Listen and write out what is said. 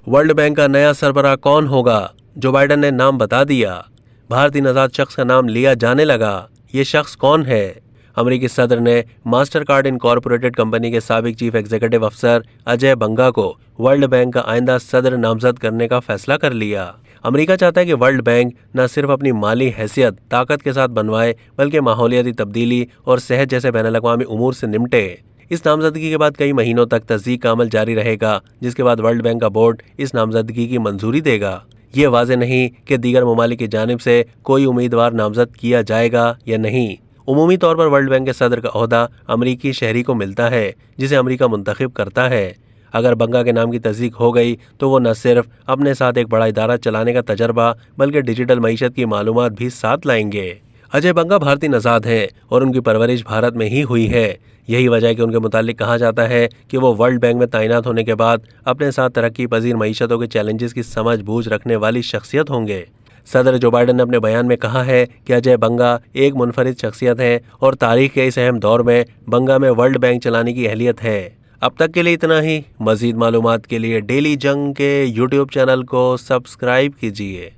World bank का नया सरबराह कौन होगा? जो बाइडन ने नाम बता दिया। भारतीय नजात शख्स का नाम लिया जाने लगा। ये शख्स कौन है? अमेरिकी सदर ने मास्टर कार्ड इनकॉर्पोरेटेड कंपनी के साबिक चीफ एग्जीक्यूटिव अफसर अजय बंगा को वर्ल्ड बैंक का आइंदा सदर नामजद करने का फैसला कर लिया। अमेरिका चाहता है कि वर्ल्ड बैंक न सिर्फ अपनी माली हैसियत ताकत के साथ बनवाए, बल्कि माहौलियाती तब्दीली और सेहत जैसे बैनुल-अक़वामी उमूर से निपटे। इस नामजदगी के बाद कई महीनों तक तस्दीक का अमल जारी रहेगा, जिसके बाद वर्ल्ड बैंक का बोर्ड इस नामजदगी की मंजूरी देगा। ये वाज़ेह नहीं कि दीगर ममालिक की जानिब से कोई उम्मीदवार नामजद किया जाएगा या नहीं। उमूमी तौर पर वर्ल्ड बैंक के सदर का ओहदा अमरीकी शहरी को मिलता है, जिसे अमरीका मुंतखब करता है। अगर बंगा के नाम की तस्दीक हो गई तो वो न सिर्फ अपने साथ एक बड़ा इदारा चलाने का तजर्बा, बल्कि डिजिटल मईशत की मालूमात भी साथ लाएंगे। अजय बंगा भारतीय नज़ाद हैं और उनकी परवरिश भारत में ही हुई है। यही वजह है कि उनके मुतालिक कहा जाता है कि वो वर्ल्ड बैंक में तैनात होने के बाद अपने साथ तरक्की पजीर मईशतों के चैलेंजेस की समझ बूझ रखने वाली शख्सियत होंगे। सदर जो बाइडन ने अपने बयान में कहा है कि अजय बंगा एक मुनफरिद शख्सियत है और तारीख के इस अहम दौर में बंगा में वर्ल्ड बैंक चलाने की अहलियत है। अब तक के लिए इतना ही। मज़ीद मालूमात के लिए डेली जंग के यूट्यूब चैनल को सब्सक्राइब कीजिए।